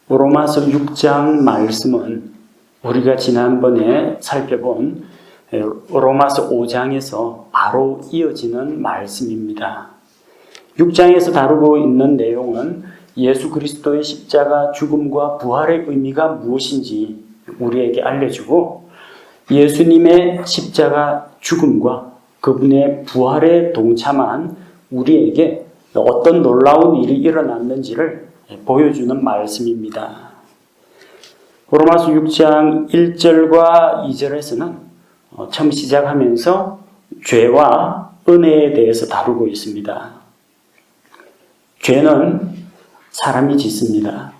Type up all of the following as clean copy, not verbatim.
로마서 6장 말씀은 우리가 지난번에 살펴본 로마서 5장에서 바로 이어지는 말씀입니다. 6장에서 다루고 있는 내용은 예수 그리스도의 십자가 죽음과 부활의 의미가 무엇인지 우리에게 알려주고, 예수님의 십자가 죽음과 그분의 부활에 동참한 우리에게 어떤 놀라운 일이 일어났는지를 보여주는 말씀입니다. 로마서 6장 1절과 2절에서는 처음 시작하면서 죄와 은혜에 대해서 다루고 있습니다. 죄는 사람이 짓습니다.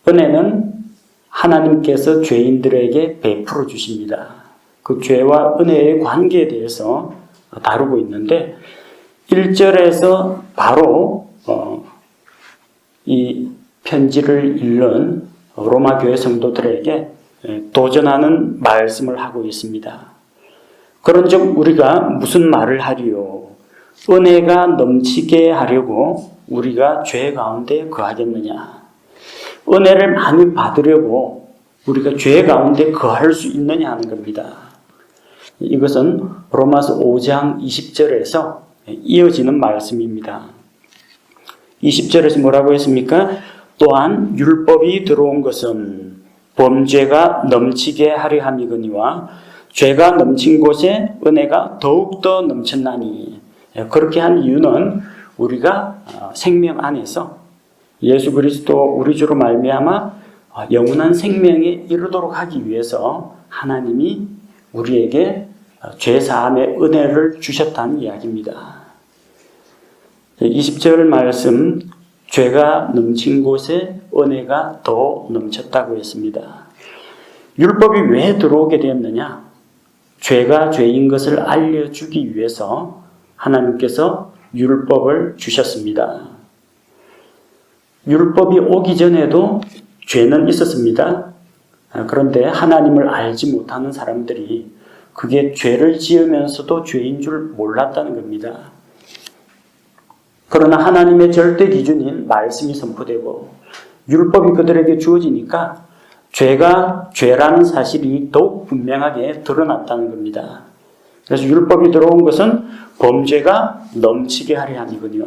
은혜는 하나님께서 죄인들에게 베풀어 주십니다. 그 죄와 은혜의 관계에 대해서 다루고 있는데, 1절에서 바로 이 편지를 읽는 로마 교회 성도들에게 도전하는 말씀을 하고 있습니다. 그런즉 우리가 무슨 말을 하리요? 은혜가 넘치게 하려고 우리가 죄 가운데 거하겠느냐? 은혜를 많이 받으려고 우리가 죄 가운데 거할 수 있느냐 하는 겁니다. 이것은 로마서 5장 20절에서 이어지는 말씀입니다. 20절에서 뭐라고 했습니까? 또한 율법이 들어온 것은 범죄가 넘치게 하려 함이거니와 죄가 넘친 곳에 은혜가 더욱더 넘쳤나니. 그렇게 한 이유는 우리가 생명 안에서 예수 그리스도 우리 주로 말미암아 영원한 생명에 이르도록 하기 위해서 하나님이 우리에게 죄사함의 은혜를 주셨다는 이야기입니다. 20절 말씀, 죄가 넘친 곳에 은혜가 더 넘쳤다고 했습니다. 율법이 왜 들어오게 되었느냐? 죄가 죄인 것을 알려주기 위해서 하나님께서 율법을 주셨습니다. 율법이 오기 전에도 죄는 있었습니다. 그런데 하나님을 알지 못하는 사람들이 그게 죄를 지으면서도 죄인 줄 몰랐다는 겁니다. 그러나 하나님의 절대 기준인 말씀이 선포되고 율법이 그들에게 주어지니까 죄가 죄라는 사실이 더욱 분명하게 드러났다는 겁니다. 그래서 율법이 들어온 것은 범죄가 넘치게 하려 함이군요.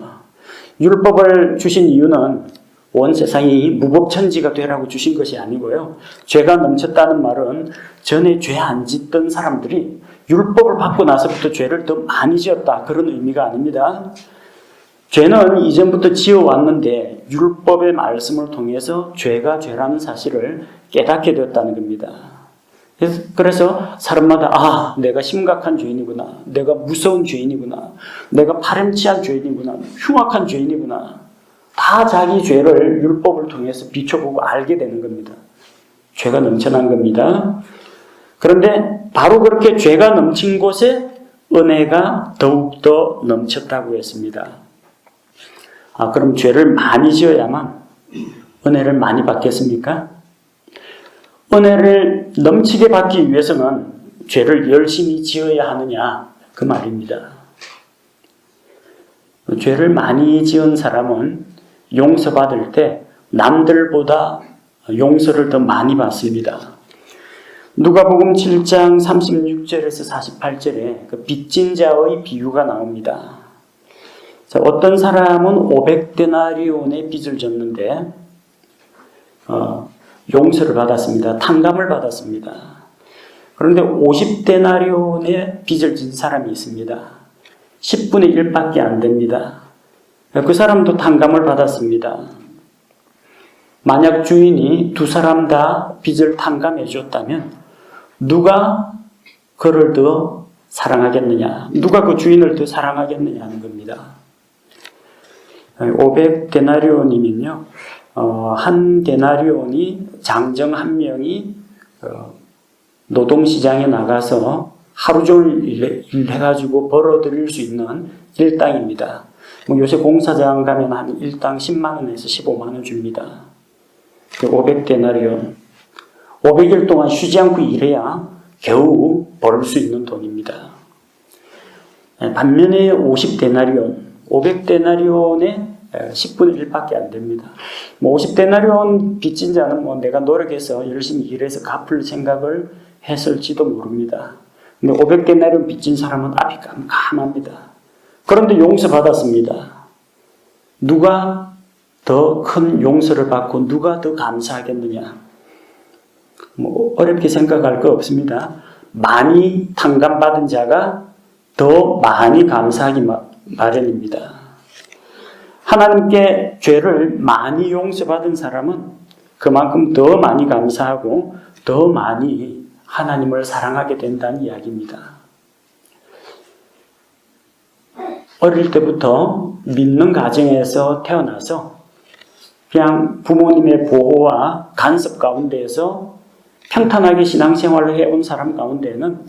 율법을 주신 이유는 온 세상이 무법천지가 되라고 주신 것이 아니고요. 죄가 넘쳤다는 말은 전에 죄 안 짓던 사람들이 율법을 받고 나서부터 죄를 더 많이 지었다, 그런 의미가 아닙니다. 죄는 이전부터 지어왔는데 율법의 말씀을 통해서 죄가 죄라는 사실을 깨닫게 되었다는 겁니다. 그래서 사람마다 내가 심각한 죄인이구나, 내가 무서운 죄인이구나, 내가 파렴치한 죄인이구나, 흉악한 죄인이구나, 다 자기 죄를 율법을 통해서 비춰보고 알게 되는 겁니다. 죄가 넘쳐난 겁니다. 그런데 바로 그렇게 죄가 넘친 곳에 은혜가 더욱더 넘쳤다고 했습니다. 그럼 죄를 많이 지어야만 은혜를 많이 받겠습니까? 은혜를 넘치게 받기 위해서는 죄를 열심히 지어야 하느냐, 그 말입니다. 죄를 많이 지은 사람은 용서받을 때 남들보다 용서를 더 많이 받습니다. 누가복음 7장 36절에서 48절에 그 빚진 자의 비유가 나옵니다. 자, 어떤 사람은 500데나리온의 빚을 졌는데 용서를 받았습니다. 탕감을 받았습니다. 그런데 50데나리온의 빚을 진 사람이 있습니다. 10분의 1밖에 안 됩니다. 그 사람도 탕감을 받았습니다. 만약 주인이 두 사람 다 빚을 탕감해 줬다면 누가 그를 더 사랑하겠느냐? 누가 그 주인을 더 사랑하겠느냐 하는 겁니다. 500데나리온이면요. 한 데나리온이 장정 한 명이 노동시장에 나가서 하루 종일 일해가지고 벌어들일 수 있는 일당입니다. 요새 공사장 가면 한 일당 10만 원에서 15만 원 줍니다. 500데나리온. 500일 동안 쉬지 않고 일해야 겨우 벌 수 있는 돈입니다. 반면에 50데나리온, 500데나리온의 10분의 1밖에 안 됩니다. 뭐 50데나리온 빚진 자는 뭐 내가 노력해서 열심히 일해서 갚을 생각을 했을지도 모릅니다. 근데 500데나리온 빚진 사람은 앞이 깜깜합니다. 그런데 용서받았습니다. 누가 더 큰 용서를 받고 누가 더 감사하겠느냐? 뭐 어렵게 생각할 거 없습니다. 많이 탕감받은 자가 더 많이 감사하기 마련입니다. 하나님께 죄를 많이 용서받은 사람은 그만큼 더 많이 감사하고 더 많이 하나님을 사랑하게 된다는 이야기입니다. 어릴 때부터 믿는 가정에서 태어나서 그냥 부모님의 보호와 간섭 가운데에서 평탄하게 신앙생활을 해온 사람 가운데는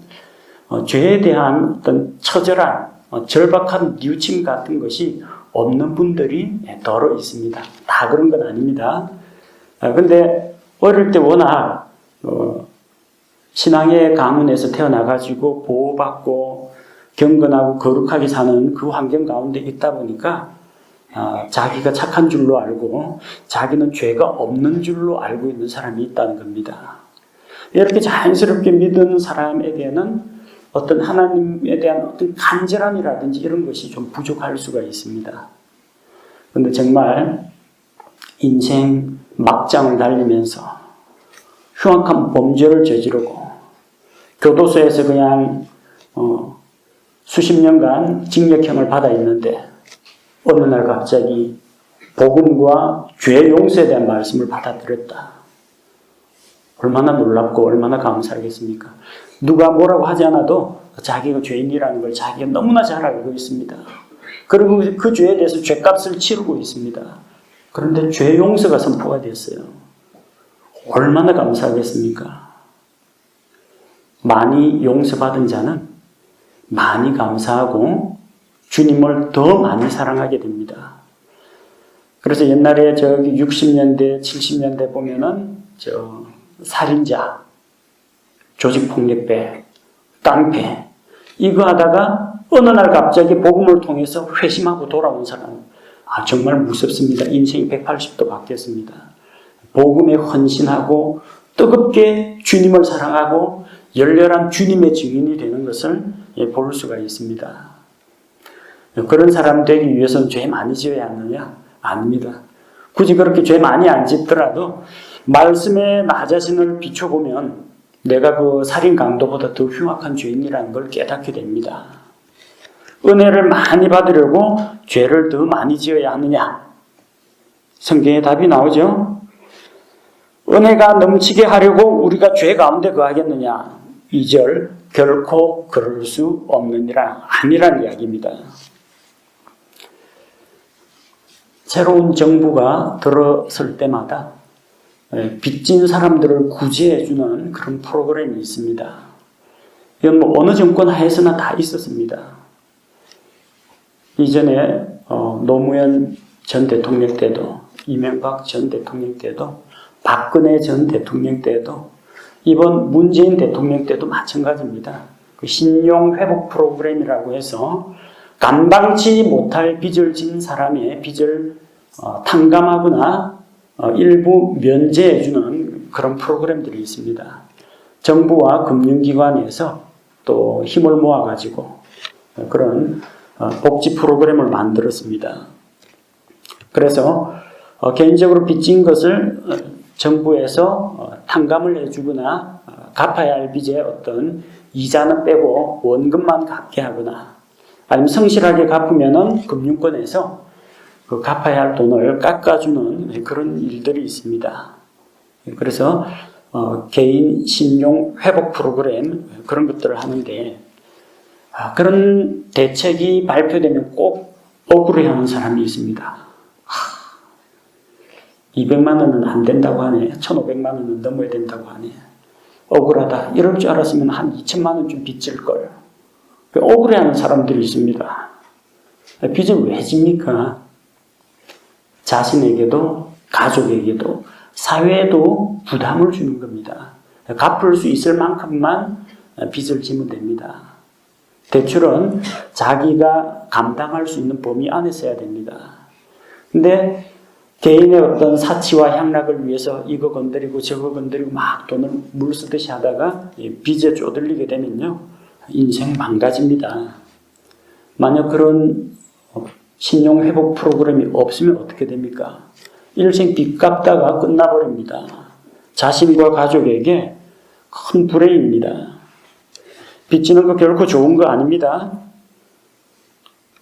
죄에 대한 어떤 처절한 절박한 뉘우침 같은 것이 없는 분들이 더러 있습니다. 다 그런 건 아닙니다. 근데 어릴 때 워낙 신앙의 가문에서 태어나가지고 보호받고 경건하고 거룩하게 사는 그 환경 가운데 있다 보니까 자기가 착한 줄로 알고 자기는 죄가 없는 줄로 알고 있는 사람이 있다는 겁니다. 이렇게 자연스럽게 믿는 사람에게는 어떤 하나님에 대한 어떤 간절함이라든지 이런 것이 좀 부족할 수가 있습니다. 그런데 정말 인생 막장을 달리면서 흉악한 범죄를 저지르고 교도소에서 그냥 수십 년간 징역형을 받아 있는데 어느 날 갑자기 복음과 죄 용서에 대한 말씀을 받아들였다. 얼마나 놀랍고 얼마나 감사하겠습니까? 누가 뭐라고 하지 않아도 자기가 죄인이라는 걸 자기가 너무나 잘 알고 있습니다. 그리고 그 죄에 대해서 죄값을 치르고 있습니다. 그런데 죄 용서가 선포가 됐어요. 얼마나 감사하겠습니까? 많이 용서받은 자는 많이 감사하고 주님을 더 많이 사랑하게 됩니다. 그래서 옛날에 저기 60년대, 70년대 보면은 살인자, 조직폭력배, 깡패 이거 하다가 어느 날 갑자기 복음을 통해서 회심하고 돌아온 사람 정말 무섭습니다. 인생이 180도 바뀌었습니다. 복음에 헌신하고 뜨겁게 주님을 사랑하고 열렬한 주님의 증인이 되는 것을 볼 수가 있습니다. 그런 사람 되기 위해서는 죄 많이 지어야 하느냐? 아닙니다. 굳이 그렇게 죄 많이 안 짓더라도 말씀에 나 자신을 비춰보면 내가 그 살인 강도보다 더 흉악한 죄인이라는 걸 깨닫게 됩니다. 은혜를 많이 받으려고 죄를 더 많이 지어야 하느냐? 성경에 답이 나오죠. 은혜가 넘치게 하려고 우리가 죄 가운데 거하겠느냐? 2절 결코 그럴 수 없느니라 아니란 이야기입니다. 새로운 정부가 들어설 때마다 빚진 사람들을 구제해주는 그런 프로그램이 있습니다. 이건 뭐 어느 정권 하에서나 다 있었습니다. 이전에 노무현 전 대통령 때도 이명박 전 대통령 때도 박근혜 전 대통령 때도 이번 문재인 대통령 때도 마찬가지입니다. 그 신용회복 프로그램이라고 해서 감당치 못할 빚을 진 사람의 빚을 탕감하거나 일부 면제해주는 그런 프로그램들이 있습니다. 정부와 금융기관에서 또 힘을 모아가지고 그런 복지 프로그램을 만들었습니다. 그래서 개인적으로 빚진 것을 정부에서 탕감을 해주거나 갚아야 할 빚의 어떤 이자는 빼고 원금만 갚게 하거나 아니면 성실하게 갚으면은 금융권에서 그 갚아야 할 돈을 깎아주는 그런 일들이 있습니다. 그래서 개인 신용 회복 프로그램 그런 것들을 하는데 그런 대책이 발표되면 꼭 억울해하는 사람이 있습니다. 200만 원은 안 된다고 하네. 1,500만 원은 넘어야 된다고 하네. 억울하다. 이럴 줄 알았으면 한 2천만 원 좀 빚질 걸. 억울해하는 사람들이 있습니다. 빚을 왜 집니까? 자신에게도 가족에게도 사회에도 부담을 주는 겁니다. 갚을 수 있을 만큼만 빚을 지면 됩니다. 대출은 자기가 감당할 수 있는 범위 안에 써야 됩니다. 근데 개인의 어떤 사치와 향락을 위해서 이거 건드리고 저거 건드리고 막 돈을 물쓰듯이 하다가 빚에 쪼들리게 되면요, 인생 망가집니다. 만약 그런 신용 회복 프로그램이 없으면 어떻게 됩니까? 일생 빚 갚다가 끝나버립니다. 자신과 가족에게 큰 불행입니다. 빚지는 거 결코 좋은 거 아닙니다.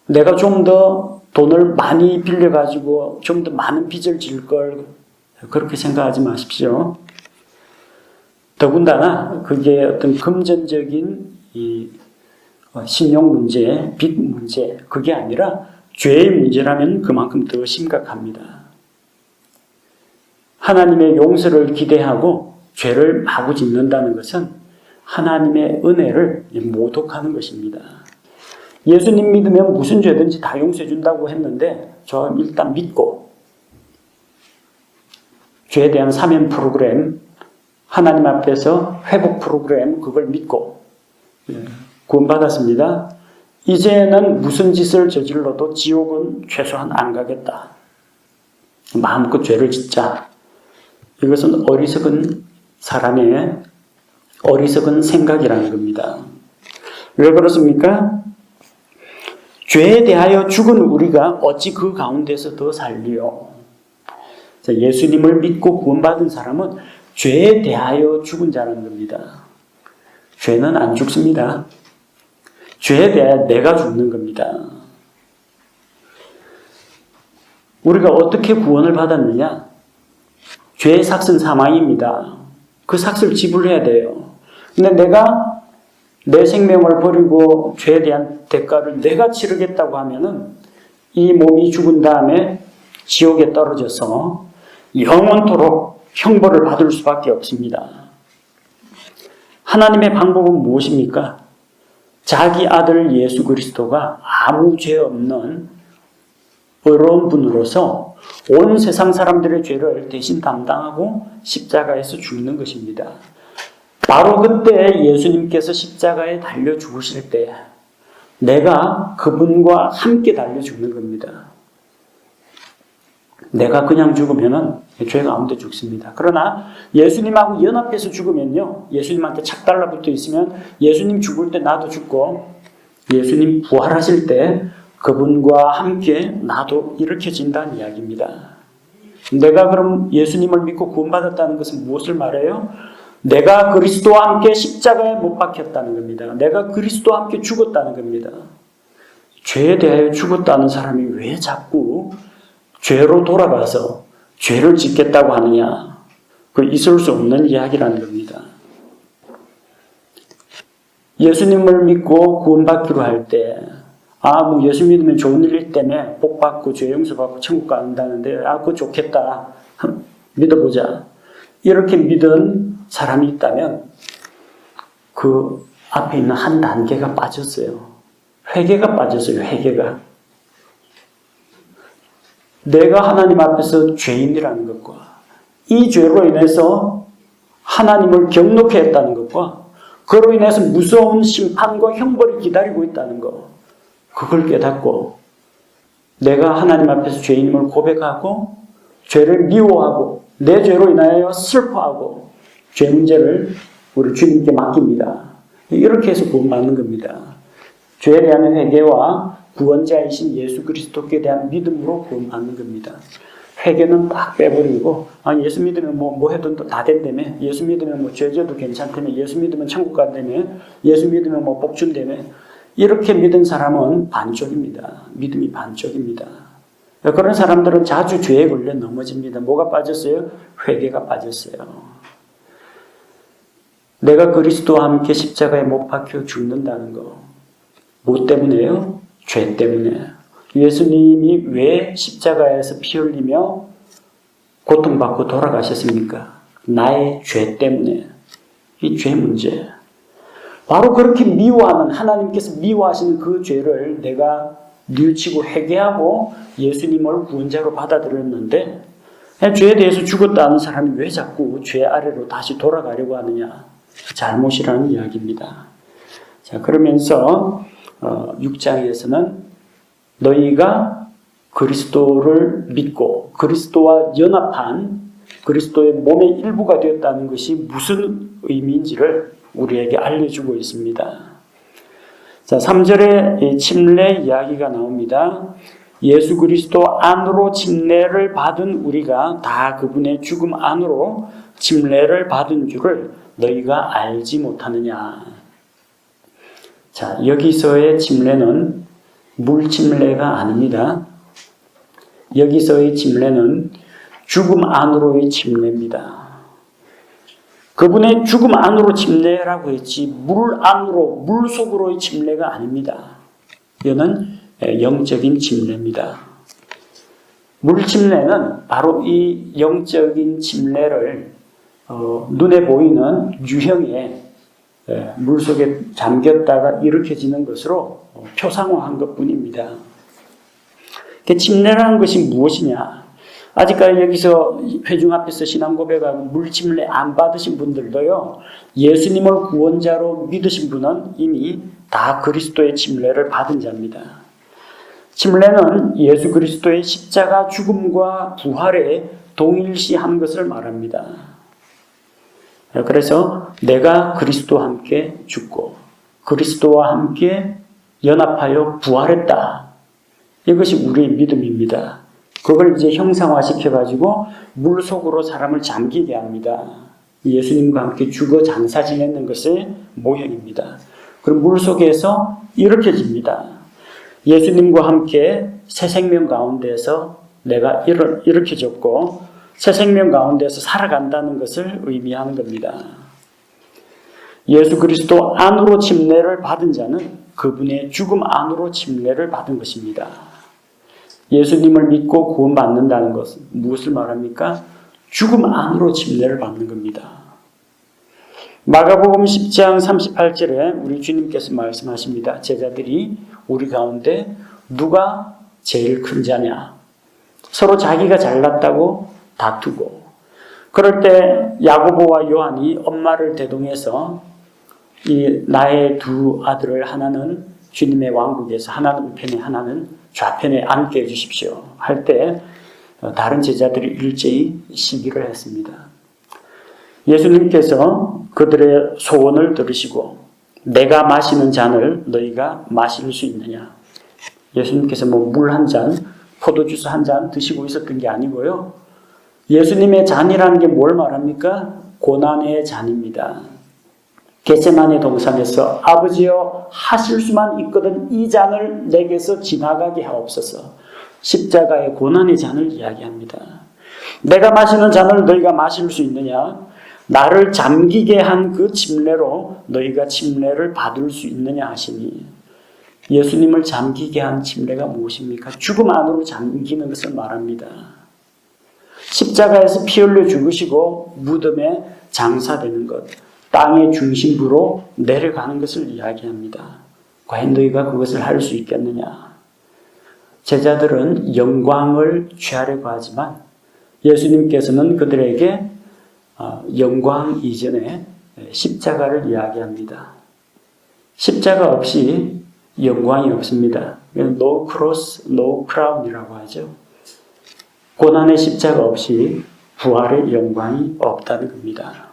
내가 좀 더 돈을 많이 빌려가지고 좀 더 많은 빚을 질 걸, 그렇게 생각하지 마십시오. 더군다나 그게 어떤 금전적인 이 신용 문제, 빚 문제, 그게 아니라 죄의 문제라면 그만큼 더 심각합니다. 하나님의 용서를 기대하고 죄를 마구 짓는다는 것은 하나님의 은혜를 모독하는 것입니다. 예수님 믿으면 무슨 죄든지 다 용서해 준다고 했는데 저 일단 믿고 죄에 대한 사면 프로그램, 하나님 앞에서 회복 프로그램, 그걸 믿고 구원받았습니다. 이제는 무슨 짓을 저질러도 지옥은 최소한 안 가겠다. 마음껏 죄를 짓자. 이것은 어리석은 사람의 어리석은 생각이라는 겁니다. 왜 그렇습니까? 죄에 대하여 죽은 우리가 어찌 그 가운데서 더 살리요? 예수님을 믿고 구원받은 사람은 죄에 대하여 죽은 자라는 겁니다. 죄는 안 죽습니다. 죄에 대하여 내가 죽는 겁니다. 우리가 어떻게 구원을 받았느냐? 죄의 삭은 사망입니다. 그 삭을 지불해야 돼요. 근데 내가 내 생명을 버리고 죄에 대한 대가를 내가 치르겠다고 하면은 이 몸이 죽은 다음에 지옥에 떨어져서 영원토록 형벌을 받을 수밖에 없습니다. 하나님의 방법은 무엇입니까? 자기 아들 예수 그리스도가 아무 죄 없는 의로운 분으로서 온 세상 사람들의 죄를 대신 담당하고 십자가에서 죽는 것입니다. 바로 그때 예수님께서 십자가에 달려 죽으실 때 내가 그분과 함께 달려 죽는 겁니다. 내가 그냥 죽으면은 죄가 아무데 죽습니다. 그러나 예수님하고 연합해서 죽으면요, 예수님한테 착 달라붙어 있으면 예수님 죽을 때 나도 죽고 예수님 부활하실 때 그분과 함께 나도 일으켜진다는 이야기입니다. 내가 그럼 예수님을 믿고 구원받았다는 것은 무엇을 말해요? 내가 그리스도와 함께 십자가에 못 박혔다는 겁니다. 내가 그리스도와 함께 죽었다는 겁니다. 죄에 대하여 죽었다는 사람이 왜 자꾸 죄로 돌아가서 죄를 짓겠다고 하느냐? 그 있을 수 없는 이야기라는 겁니다. 예수님을 믿고 구원받기로 할 때, 뭐 예수 믿으면 좋은 일 때문에 복 받고 죄 용서받고 천국 간다는데, 그거 좋겠다. 믿어보자. 이렇게 믿은 사람이 있다면 그 앞에 있는 한 단계가 빠졌어요. 회개가 빠졌어요. 회개가. 내가 하나님 앞에서 죄인이라는 것과 이 죄로 인해서 하나님을 경록해 했다는 것과 그로 인해서 무서운 심판과 형벌이 기다리고 있다는 것, 그걸 깨닫고 내가 하나님 앞에서 죄인임을 고백하고 죄를 미워하고 내 죄로 인하여 슬퍼하고 죄 문제를 우리 주님께 맡깁니다. 이렇게 해서 구원받는 겁니다. 죄에 대한 회개와 구원자이신 예수 그리스도께 대한 믿음으로 구원받는 겁니다. 회개는 딱 빼버리고 예수 믿으면 뭐 해도 다 된다며, 예수 믿으면 뭐 죄져도 괜찮다며, 예수 믿으면 천국 간다며, 예수 믿으면 뭐 복 준다며, 이렇게 믿은 사람은 반쪽입니다. 믿음이 반쪽입니다. 그런 사람들은 자주 죄에 걸려 넘어집니다. 뭐가 빠졌어요? 회개가 빠졌어요. 내가 그리스도와 함께 십자가에 못 박혀 죽는다는 거. 뭐 때문에요? 죄 때문에. 예수님이 왜 십자가에서 피 흘리며 고통받고 돌아가셨습니까? 나의 죄 때문에. 이 죄 문제. 바로 그렇게 미워하는, 하나님께서 미워하시는 그 죄를 내가 뉘우치고 회개하고 예수님을 구원자로 받아들였는데, 죄에 대해서 죽었다는 사람이 왜 자꾸 죄 아래로 다시 돌아가려고 하느냐? 잘못이라는 이야기입니다. 자, 그러면서 6장에서는 너희가 그리스도를 믿고 그리스도와 연합한 그리스도의 몸의 일부가 되었다는 것이 무슨 의미인지를 우리에게 알려주고 있습니다. 자, 3절에 침례 이야기가 나옵니다. 예수 그리스도 안으로 침례를 받은 우리가 다 그분의 죽음 안으로 침례를 받은 줄을 너희가 알지 못하느냐. 자, 여기서의 침례는 물 침례가 아닙니다. 여기서의 침례는 죽음 안으로의 침례입니다. 그분의 죽음 안으로 침례라고 했지 물 안으로, 물 속으로의 침례가 아닙니다. 이거는 영적인 침례입니다. 물 침례는 바로 이 영적인 침례를 눈에 보이는 유형의 물 속에 잠겼다가 일으켜지는 것으로 표상화한 것뿐입니다. 침례라는 것이 무엇이냐? 아직까지 여기서 회중 앞에서 신앙 고백하고 물침례 안 받으신 분들도요, 예수님을 구원자로 믿으신 분은 이미 다 그리스도의 침례를 받은 자입니다. 침례는 예수 그리스도의 십자가 죽음과 부활에 동일시한 것을 말합니다. 그래서 내가 그리스도와 함께 죽고 그리스도와 함께 연합하여 부활했다. 이것이 우리의 믿음입니다. 그걸 이제 형상화시켜가지고 물 속으로 사람을 잠기게 합니다. 예수님과 함께 죽어 장사 지내는 것의 모형입니다. 그럼 물 속에서 일으켜집니다. 예수님과 함께 새 생명 가운데서 내가 일으켜졌고 새 생명 가운데서 살아간다는 것을 의미하는 겁니다. 예수 그리스도 안으로 침례를 받은 자는 그분의 죽음 안으로 침례를 받은 것입니다. 예수님을 믿고 구원받는다는 것은 무엇을 말합니까? 죽음 안으로 침례를 받는 겁니다. 마가복음 10장 38절에 우리 주님께서 말씀하십니다. 제자들이 우리 가운데 누가 제일 큰 자냐? 서로 자기가 잘났다고 다투고 그럴 때 야고보와 요한이 엄마를 대동해서 이 나의 두 아들을 하나는 주님의 왕국에서 하나는 우편에 하나는 좌편에 앉게 해주십시오 할 때 다른 제자들이 일제히 시기를 했습니다. 예수님께서 그들의 소원을 들으시고 내가 마시는 잔을 너희가 마실 수 있느냐. 예수님께서 물 한 잔, 포도주스 한 잔 드시고 있었던 게 아니고요. 예수님의 잔이라는 게 뭘 말합니까? 고난의 잔입니다. 겟세마네 동산에서 아버지여 하실 수만 있거든 이 잔을 내게서 지나가게 하옵소서. 십자가의 고난의 잔을 이야기합니다. 내가 마시는 잔을 너희가 마실 수 있느냐? 나를 잠기게 한 그 침례로 너희가 침례를 받을 수 있느냐 하시니 예수님을 잠기게 한 침례가 무엇입니까? 죽음 안으로 잠기는 것을 말합니다. 십자가에서 피 흘려 죽으시고 무덤에 장사되는 것, 땅의 중심부로 내려가는 것을 이야기합니다. 과연 너희가 그것을 할 수 있겠느냐? 제자들은 영광을 취하려고 하지만 예수님께서는 그들에게 영광 이전에 십자가를 이야기합니다. 십자가 없이 영광이 없습니다. No cross, no crown이라고 하죠. 고난의 십자가 없이 부활의 영광이 없다는 겁니다.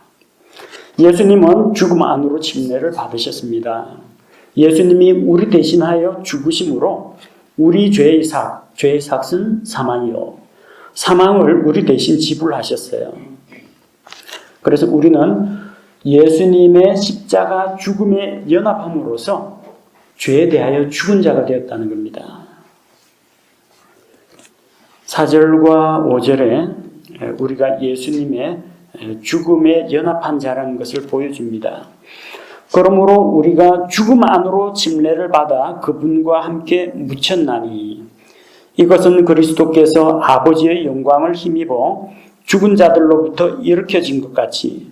예수님은 죽음 안으로 침례를 받으셨습니다. 예수님이 우리 대신하여 죽으심으로 우리 죄의 삭은 사망이요. 사망을 우리 대신 지불하셨어요. 그래서 우리는 예수님의 십자가 죽음에 연합함으로써 죄에 대하여 죽은 자가 되었다는 겁니다. 4절과 5절에 우리가 예수님의 죽음에 연합한 자라는 것을 보여줍니다. 그러므로 우리가 죽음 안으로 침례를 받아 그분과 함께 묻혔나니 이것은 그리스도께서 아버지의 영광을 힘입어 죽은 자들로부터 일으켜진 것 같이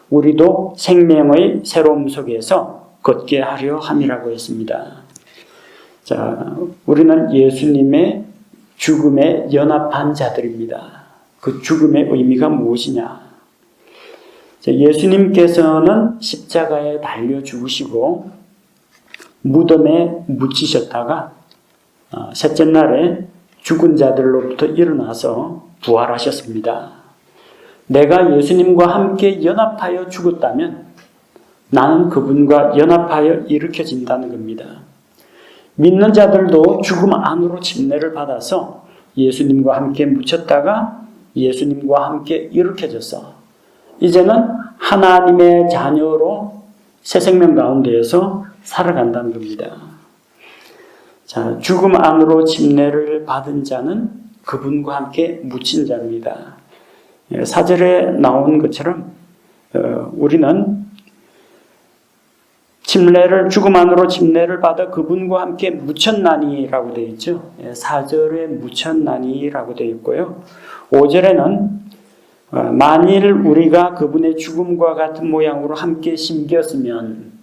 우리도 생명의 새로움 속에서 걷게 하려 함이라고 했습니다. 자, 우리는 예수님의 죽음에 연합한 자들입니다. 그 죽음의 의미가 무엇이냐? 자, 예수님께서는 십자가에 달려 죽으시고 무덤에 묻히셨다가 셋째 날에 죽은 자들로부터 일어나서 부활하셨습니다. 내가 예수님과 함께 연합하여 죽었다면 나는 그분과 연합하여 일으켜진다는 겁니다. 믿는 자들도 죽음 안으로 침례를 받아서 예수님과 함께 묻혔다가 예수님과 함께 일으켜져서 이제는 하나님의 자녀로 새 생명 가운데에서 살아간다는 겁니다. 자, 죽음 안으로 침례를 받은 자는 그분과 함께 묻힌 자입니다. 4절에 나온 것처럼 우리는 죽음 안으로 침례를 받아 그분과 함께 묻혔나니라고 되어 있죠. 4절에 묻혔나니라고 되어 있고요. 5절에는 만일 우리가 그분의 죽음과 같은 모양으로 함께 심겼으면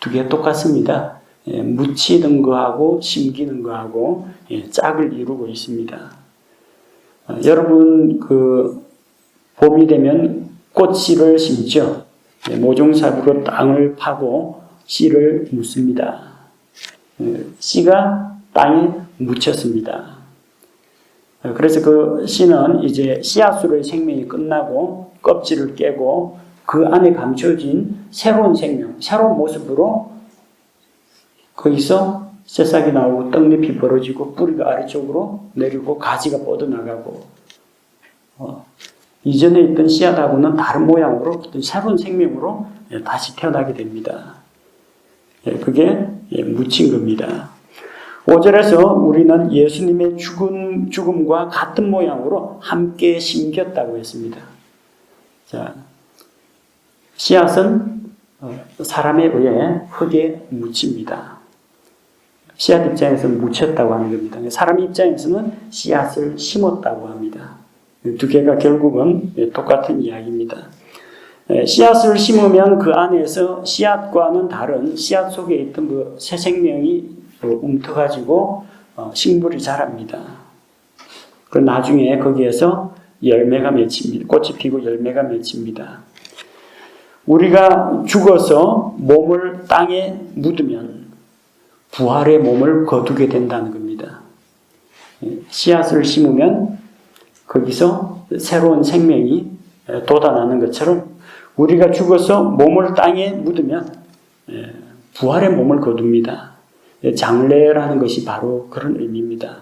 두 개 똑같습니다. 묻히는 거하고 심기는 거하고 짝을 이루고 있습니다. 여러분 봄이 되면 꽃씨를 심죠. 모종삽으로 땅을 파고 씨를 묻습니다. 씨가 땅에 묻혔습니다. 그래서 그 씨는 이제 씨앗으로의 생명이 끝나고 껍질을 깨고 그 안에 감춰진 새로운 생명, 새로운 모습으로 거기서 새싹이 나오고 떡잎이 벌어지고 뿌리가 아래쪽으로 내리고 가지가 뻗어나가고 이전에 있던 씨앗하고는 다른 모양으로 어떤 새로운 생명으로 다시 태어나게 됩니다. 그게 묻힌 겁니다. 5절에서 우리는 예수님의 죽음과 같은 모양으로 함께 심겼다고 했습니다. 자, 씨앗은 사람에 의해 흙에 묻힙니다. 씨앗 입장에서는 묻혔다고 하는 겁니다. 사람 입장에서는 씨앗을 심었다고 합니다. 두 개가 결국은 똑같은 이야기입니다. 씨앗을 심으면 그 안에서 씨앗과는 다른 씨앗 속에 있던 그 새 생명이 움터가지고 식물이 자랍니다. 그 나중에 거기에서 열매가 맺힙니다. 꽃이 피고 열매가 맺힙니다. 우리가 죽어서 몸을 땅에 묻으면 부활의 몸을 거두게 된다는 겁니다. 씨앗을 심으면 거기서 새로운 생명이 돋아나는 것처럼 우리가 죽어서 몸을 땅에 묻으면 부활의 몸을 거둡니다. 장례라는 것이 바로 그런 의미입니다.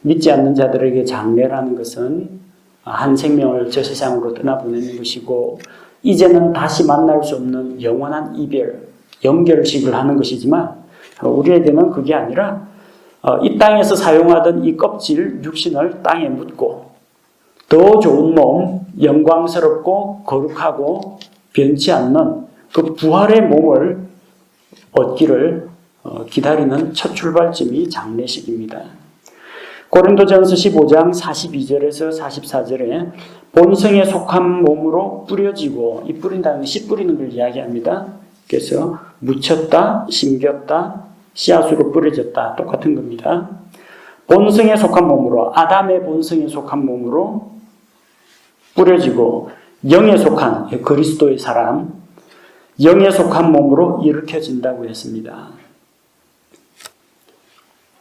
믿지 않는 자들에게 장례라는 것은 한 생명을 저 세상으로 떠나보내는 것이고 이제는 다시 만날 수 없는 영원한 이별, 연결식을 하는 것이지만 우리에게는 그게 아니라 이 땅에서 사용하던 이 껍질, 육신을 땅에 묻고 더 좋은 몸, 영광스럽고 거룩하고 변치 않는 그 부활의 몸을 얻기를 기다리는 첫 출발점이 장례식입니다. 고린도전서 15장 42절에서 44절에 본성에 속한 몸으로 뿌려지고, 이 뿌린다는 씨 뿌리는 걸 이야기합니다. 그래서 묻혔다, 심겼다, 씨앗으로 뿌려졌다 똑같은 겁니다. 본성에 속한 몸으로, 아담의 본성에 속한 몸으로 뿌려지고 영에 속한 그리스도의 사람, 영에 속한 몸으로 일으켜진다고 했습니다.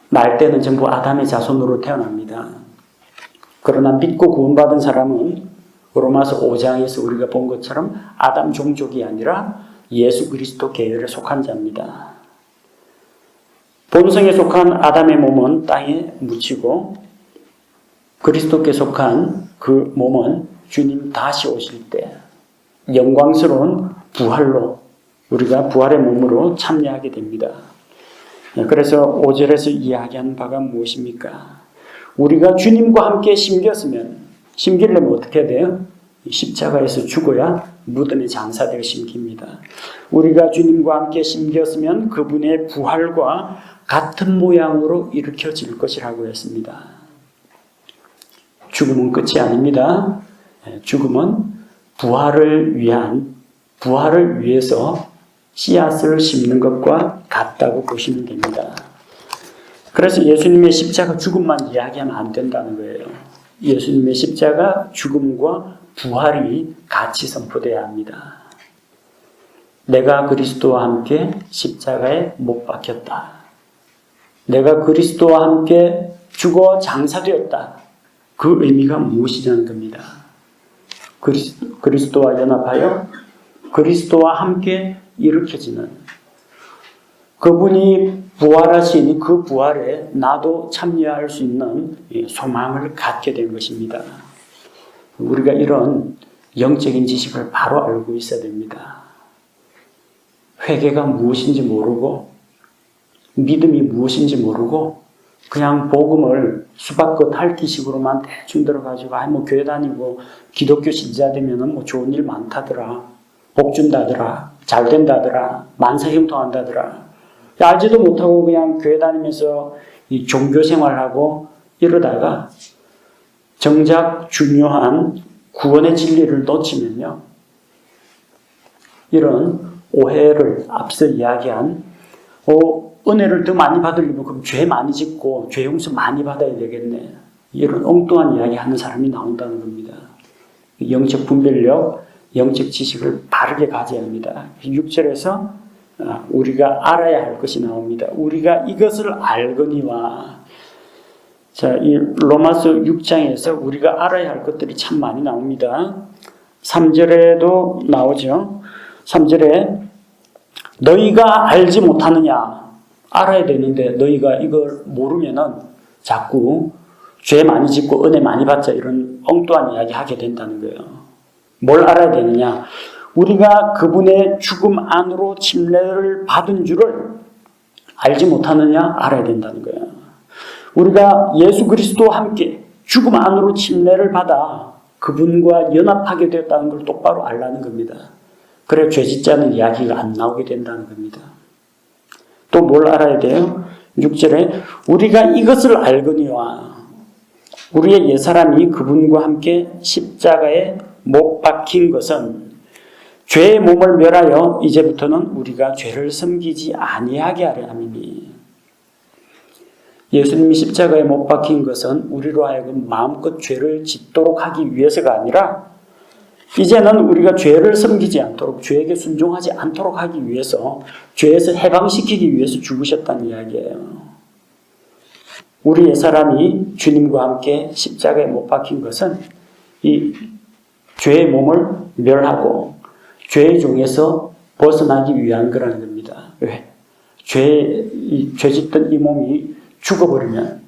날 때는 전부 아담의 자손으로 태어납니다. 그러나 믿고 구원받은 사람은 로마서 5장에서 우리가 본 것처럼 아담 종족이 아니라 예수 그리스도 계열에 속한 자입니다. 본성에 속한 아담의 몸은 땅에 묻히고 그리스도께 속한 그 몸은 주님 다시 오실 때 영광스러운 부활로 우리가 부활의 몸으로 참여하게 됩니다. 그래서 5절에서 이야기한 바가 무엇입니까? 우리가 주님과 함께 심기려면 어떻게 돼요? 십자가에서 죽어야 무덤에 장사되어 심깁니다. 우리가 주님과 함께 심겼으면 그분의 부활과 같은 모양으로 일으켜질 것이라고 했습니다. 죽음은 끝이 아닙니다. 죽음은 부활을 위해서 씨앗을 심는 것과 같다고 보시면 됩니다. 그래서 예수님의 십자가 죽음만 이야기하면 안 된다는 거예요. 예수님의 십자가 죽음과 부활이 같이 선포되어야 합니다. 내가 그리스도와 함께 십자가에 못 박혔다. 내가 그리스도와 함께 죽어 장사되었다. 그 의미가 무엇이냐는 겁니다. 그리스도와 연합하여 그리스도와 함께 일으켜지는, 그분이 부활하신 그 부활에 나도 참여할 수 있는 소망을 갖게 된 것입니다. 우리가 이런 영적인 지식을 바로 알고 있어야 됩니다. 회개가 무엇인지 모르고 믿음이 무엇인지 모르고 그냥 복음을 수박겉 핥기식으로만 대충 들어가지고 뭐 교회 다니고 기독교 신자 되면은 뭐 좋은 일 많다더라, 복 준다더라, 잘 된다더라, 만사 형통한다더라, 알지도 못하고 그냥 교회 다니면서 이 종교 생활하고 이러다가 정작 중요한 구원의 진리를 놓치면요, 이런 오해를 앞서 이야기한 은혜를 더 많이 받으려면 그럼 죄 많이 짓고 죄 용서 많이 받아야 되겠네, 이런 엉뚱한 이야기 하는 사람이 나온다는 겁니다. 영적 분별력, 영적 지식을 바르게 가져야 합니다. 6절에서 우리가 알아야 할 것이 나옵니다. 우리가 이것을 알거니와. 자, 이 로마서 6장에서 우리가 알아야 할 것들이 참 많이 나옵니다. 3절에도 나오죠. 3절에 너희가 알지 못하느냐. 알아야 되는데 너희가 이걸 모르면은 자꾸 죄 많이 짓고 은혜 많이 받자 이런 엉뚱한 이야기 하게 된다는 거예요. 뭘 알아야 되느냐. 우리가 그분의 죽음 안으로 침례를 받은 줄을 알지 못하느냐, 알아야 된다는 거예요. 우리가 예수 그리스도와 함께 죽음 안으로 침례를 받아 그분과 연합하게 되었다는 걸 똑바로 알라는 겁니다. 그래 죄 짓지 않는 이야기가 안 나오게 된다는 겁니다. 또 뭘 알아야 돼요? 6절에 우리가 이것을 알거니와. 우리의 옛사람이 그분과 함께 십자가에 못 박힌 것은 죄의 몸을 멸하여 이제부터는 우리가 죄를 섬기지 아니하게 하려 함이니. 예수님이 십자가에 못 박힌 것은 우리로 하여금 마음껏 죄를 짓도록 하기 위해서가 아니라 이제는 우리가 죄를 섬기지 않도록, 죄에게 순종하지 않도록 하기 위해서, 죄에서 해방시키기 위해서 죽으셨다는 이야기예요. 우리 옛사람이 주님과 함께 십자가에 못 박힌 것은 이 죄의 몸을 멸하고 죄의 종에서 벗어나기 위한 거라는 겁니다. 왜? 죄 짓던 이 몸이 죽어버리면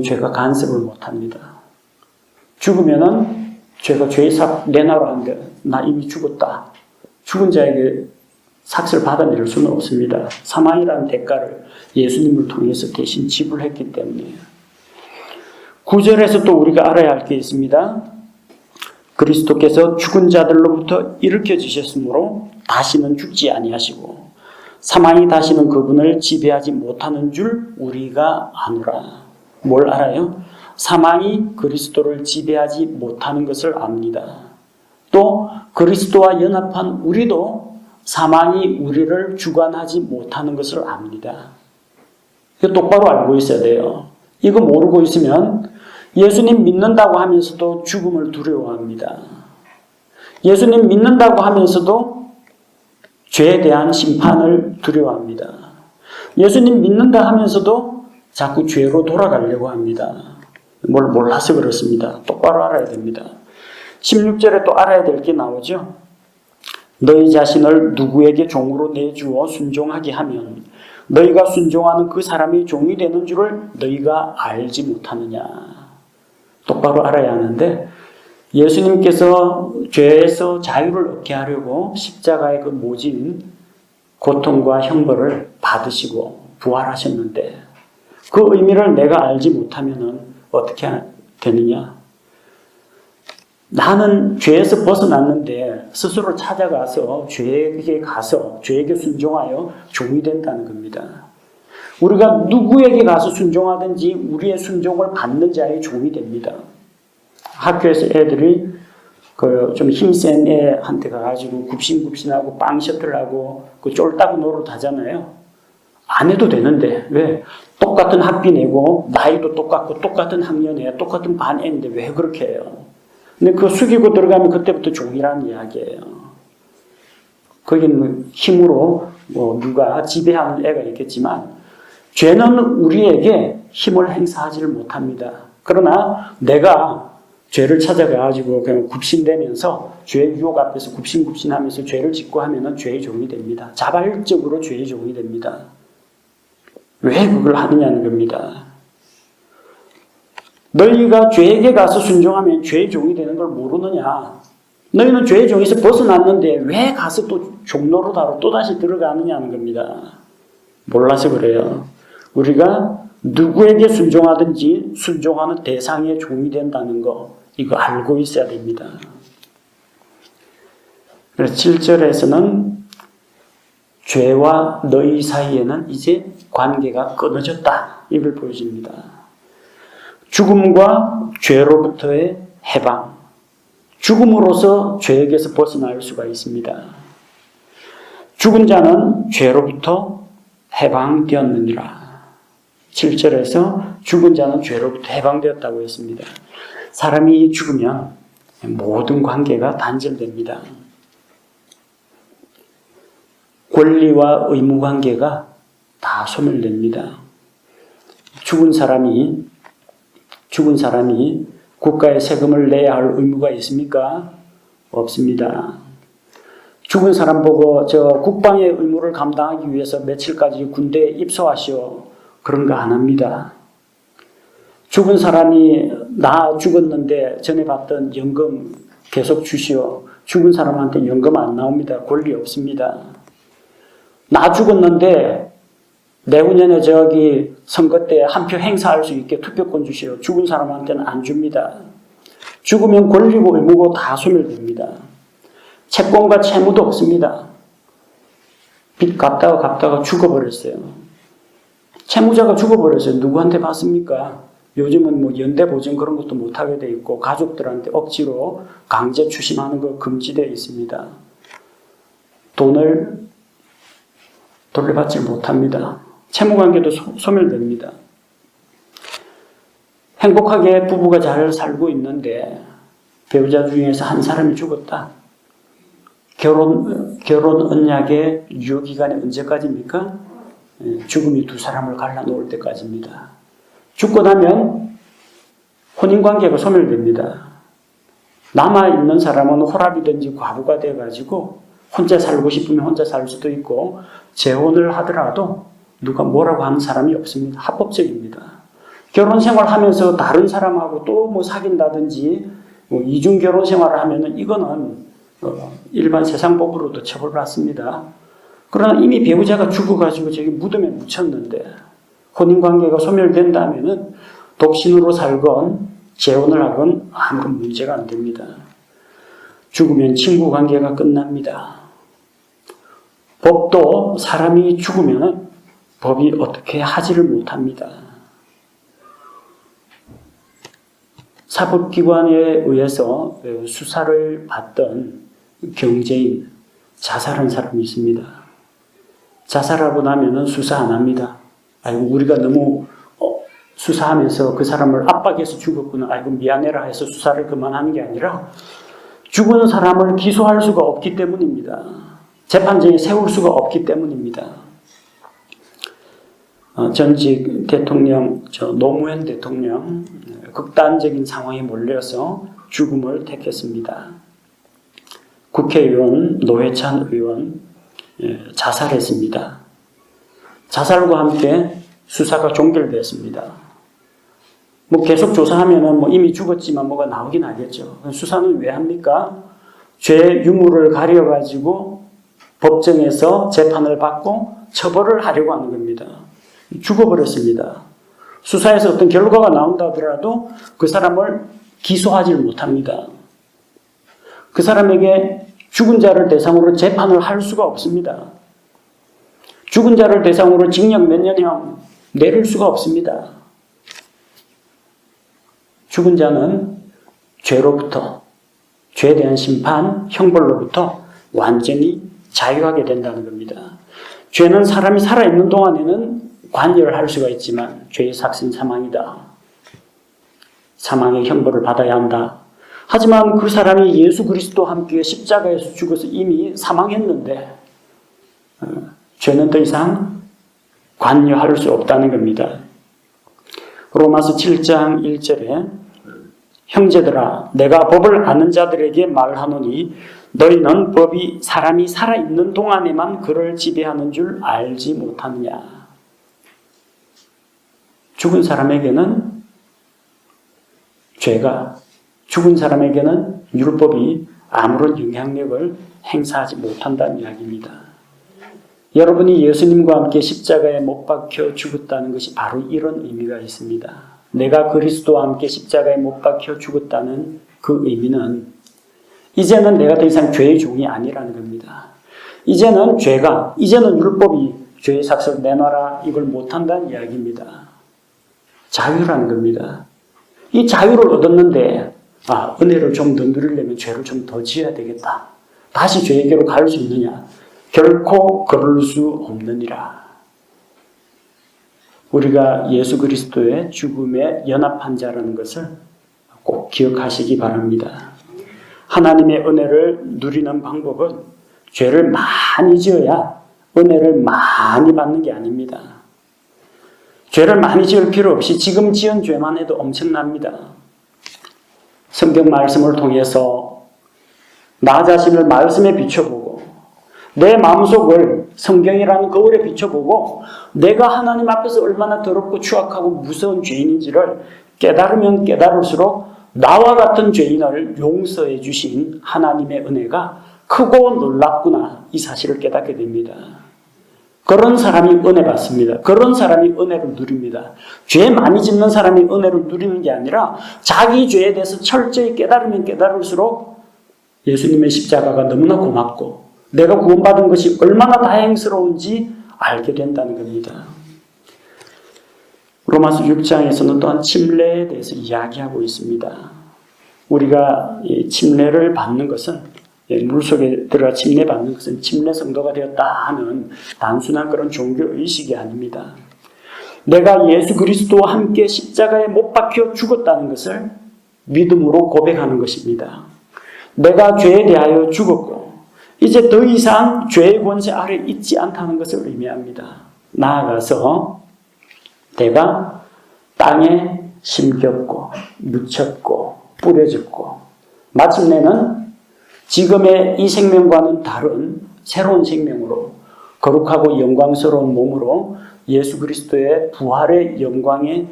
죄가 간섭을 못합니다. 죽으면은 죄가 죄의 삭 내놔라 하는데 나 이미 죽었다. 죽은 자에게 삭을 받아낼 수는 없습니다. 사망이라는 대가를 예수님을 통해서 대신 지불했기 때문에. 9절에서 또 우리가 알아야 할 게 있습니다. 그리스도께서 죽은 자들로부터 일으켜 주셨으므로 다시는 죽지 아니하시고 사망이 다시는 그분을 지배하지 못하는 줄 우리가 아노라. 뭘 알아요? 사망이 그리스도를 지배하지 못하는 것을 압니다. 또 그리스도와 연합한 우리도 사망이 우리를 주관하지 못하는 것을 압니다. 이거 똑바로 알고 있어야 돼요. 이거 모르고 있으면 예수님 믿는다고 하면서도 죽음을 두려워합니다. 예수님 믿는다고 하면서도 죄에 대한 심판을 두려워합니다. 예수님 믿는다 하면서도 자꾸 죄로 돌아가려고 합니다. 뭘 몰라서 그렇습니다. 똑바로 알아야 됩니다. 16절에 또 알아야 될 게 나오죠. 너희 자신을 누구에게 종으로 내주어 순종하게 하면 너희가 순종하는 그 사람이 종이 되는 줄을 너희가 알지 못하느냐. 똑바로 알아야 하는데 예수님께서 죄에서 자유를 얻게 하려고 십자가의 그 모진 고통과 형벌을 받으시고 부활하셨는데 그 의미를 내가 알지 못하면 어떻게 되느냐. 나는 죄에서 벗어났는데 스스로 찾아가서 죄에게 순종하여 종이 된다는 겁니다. 우리가 누구에게 가서 순종하든지 우리의 순종을 받는 자의 종이 됩니다. 학교에서 애들이 좀 힘센 애한테 가가지고 굽신굽신하고 빵 셔틀하고 쫄따구 노릇 하잖아요. 안 해도 되는데 왜? 똑같은 학비 내고 나이도 똑같고 똑같은 학년에 똑같은 반 애인데 왜 그렇게 해요? 근데 그거 숙이고 들어가면 그때부터 종이라는 이야기예요. 거기는 힘으로 누가 지배하는 애가 있겠지만 죄는 우리에게 힘을 행사하지를 못합니다. 그러나 내가 죄를 찾아가가지고 그냥 굽신대면서 죄의 유혹 앞에서 굽신굽신하면서 죄를 짓고 하면은 죄의 종이 됩니다. 자발적으로 죄의 종이 됩니다. 왜 그걸 하느냐는 겁니다. 너희가 죄에게 가서 순종하면 죄의 종이 되는 걸 모르느냐? 너희는 죄의 종에서 벗어났는데 왜 가서 또 종노릇하러 또다시 들어가느냐는 겁니다. 몰라서 그래요. 우리가 누구에게 순종하든지 순종하는 대상의 종이 된다는 거, 이거 알고 있어야 됩니다. 그래서 7절에서는 죄와 너희 사이에는 이제 관계가 끊어졌다, 이걸 보여줍니다. 죽음과 죄로부터의 해방, 죽음으로써 죄에게서 벗어날 수가 있습니다. 죽은 자는 죄로부터 해방되었느니라. 7절에서 죽은 자는 죄로부터 해방되었다고 했습니다. 사람이 죽으면 모든 관계가 단절됩니다. 권리와 의무 관계가 다 소멸됩니다. 죽은 사람이 국가에 세금을 내야 할 의무가 있습니까? 없습니다. 죽은 사람 보고 저 국방의 의무를 감당하기 위해서 며칠까지 군대에 입소하시오, 그런 거 안 합니다. 죽은 사람이 나 죽었는데 전에 받던 연금 계속 주시오, 죽은 사람한테 연금 안 나옵니다. 권리 없습니다. 나 죽었는데 내후년에 저기 선거 때 한 표 행사할 수 있게 투표권 주시오, 죽은 사람한테는 안 줍니다. 죽으면 권리고 의무고 다 소멸됩니다. 채권과 채무도 없습니다. 빚 갚다가 죽어버렸어요. 채무자가 죽어버렸어요. 누구한테 받습니까? 요즘은 뭐 연대보증 그런 것도 못하게 돼 있고 가족들한테 억지로 강제 추심하는 거 금지되어 있습니다. 돈을 돌려받지 못합니다. 채무관계도 소멸됩니다. 행복하게 부부가 잘 살고 있는데 배우자 중에서 한 사람이 죽었다. 결혼 언약의 유효기간이 언제까지입니까? 죽음이 두 사람을 갈라놓을 때까지입니다. 죽고 나면 혼인관계가 소멸됩니다. 남아있는 사람은 호랍이든지 과부가 돼가지고 혼자 살고 싶으면 혼자 살 수도 있고, 재혼을 하더라도 누가 뭐라고 하는 사람이 없습니다. 합법적입니다. 결혼 생활하면서 다른 사람하고 또 뭐 사귄다든지 이중 결혼 생활을 하면은 이거는 일반 세상법으로도 처벌받습니다. 그러나 이미 배우자가 죽어가지고 저기 무덤에 묻혔는데 혼인관계가 소멸된다면은 독신으로 살건 재혼을 하건 아무런 문제가 안 됩니다. 죽으면 친구관계가 끝납니다. 법도 사람이 죽으면 법이 어떻게 하지를 못합니다. 사법기관에 의해서 수사를 받던 경제인, 자살한 사람이 있습니다. 자살하고 나면은 수사 안 합니다. 아이고, 우리가 너무 수사하면서 그 사람을 압박해서 죽었구나, 아이고 미안해라 해서 수사를 그만하는 게 아니라 죽은 사람을 기소할 수가 없기 때문입니다. 재판정에 세울 수가 없기 때문입니다. 전직 대통령, 노무현 대통령, 극단적인 상황에 몰려서 죽음을 택했습니다. 국회의원 노회찬 의원 자살했습니다. 자살과 함께 수사가 종결됐습니다. 뭐 계속 조사하면은 뭐 이미 죽었지만 뭐가 나오긴 하겠죠. 수사는 왜 합니까? 죄 유무를 가려가지고 법정에서 재판을 받고 처벌을 하려고 하는 겁니다. 죽어버렸습니다. 수사에서 어떤 결과가 나온다 하더라도 그 사람을 기소하지 못합니다. 그 사람에게 죽은 자를 대상으로 재판을 할 수가 없습니다. 죽은 자를 대상으로 징역 몇 년형 내릴 수가 없습니다. 죽은 자는 죄로부터, 죄에 대한 심판, 형벌로부터 완전히 자유하게 된다는 겁니다. 죄는 사람이 살아있는 동안에는 관여를 할 수가 있지만 죄의 삭신 사망이다. 사망의 형벌을 받아야 한다. 하지만 그 사람이 예수 그리스도와 함께 십자가에서 죽어서 이미 사망했는데 죄는 더 이상 관여할 수 없다는 겁니다. 로마서 7장 1절에 형제들아 내가 법을 아는 자들에게 말하노니 너희는 법이 사람이 살아있는 동안에만 그를 지배하는 줄 알지 못하느냐. 죽은 사람에게는 죄가, 죽은 사람에게는 율법이 아무런 영향력을 행사하지 못한다는 이야기입니다. 여러분이 예수님과 함께 십자가에 못 박혀 죽었다는 것이 바로 이런 의미가 있습니다. 내가 그리스도와 함께 십자가에 못 박혀 죽었다는 그 의미는 이제는 내가 더 이상 죄의 종이 아니라는 겁니다. 이제는 율법이 죄의 삭슬 내놔라 이걸 못한다는 이야기입니다. 자유라는 겁니다. 이 자유를 얻었는데 은혜를 좀 더 누리려면 죄를 좀 더 지어야 되겠다. 다시 죄에게로 갈 수 있느냐? 결코 그럴 수 없느니라. 우리가 예수 그리스도의 죽음에 연합한 자라는 것을 꼭 기억하시기 바랍니다. 하나님의 은혜를 누리는 방법은 죄를 많이 지어야 은혜를 많이 받는 게 아닙니다. 죄를 많이 지을 필요 없이 지금 지은 죄만 해도 엄청납니다. 성경 말씀을 통해서 나 자신을 말씀에 비춰보고 내 마음속을 성경이라는 거울에 비춰보고 내가 하나님 앞에서 얼마나 더럽고 추악하고 무서운 죄인인지를 깨달으면 깨달을수록 나와 같은 죄인을 용서해 주신 하나님의 은혜가 크고 놀랍구나 이 사실을 깨닫게 됩니다. 그런 사람이 은혜 받습니다. 그런 사람이 은혜를 누립니다. 죄 많이 짓는 사람이 은혜를 누리는 게 아니라 자기 죄에 대해서 철저히 깨달으면 깨달을수록 예수님의 십자가가 너무나 고맙고 내가 구원받은 것이 얼마나 다행스러운지 알게 된다는 겁니다. 로마서 6장에서는 또한 침례에 대해서 이야기하고 있습니다. 우리가 침례를 받는 것은 물속에 들어가 침례 받는 것은 침례 성도가 되었다 하는 단순한 그런 종교의식이 아닙니다. 내가 예수 그리스도와 함께 십자가에 못 박혀 죽었다는 것을 믿음으로 고백하는 것입니다. 내가 죄에 대하여 죽었고 이제 더 이상 죄의 권세 아래 있지 않다는 것을 의미합니다. 나아가서 내가 땅에 심겼고 묻혔고 뿌려졌고 마침내는 지금의 이 생명과는 다른 새로운 생명으로 거룩하고 영광스러운 몸으로 예수 그리스도의 부활의 영광에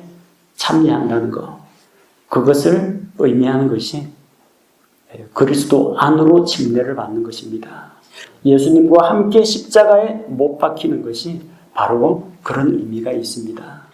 참여한다는 것. 그것을 의미하는 것이 그리스도 안으로 침례를 받는 것입니다. 예수님과 함께 십자가에 못 박히는 것이 바로 그런 의미가 있습니다.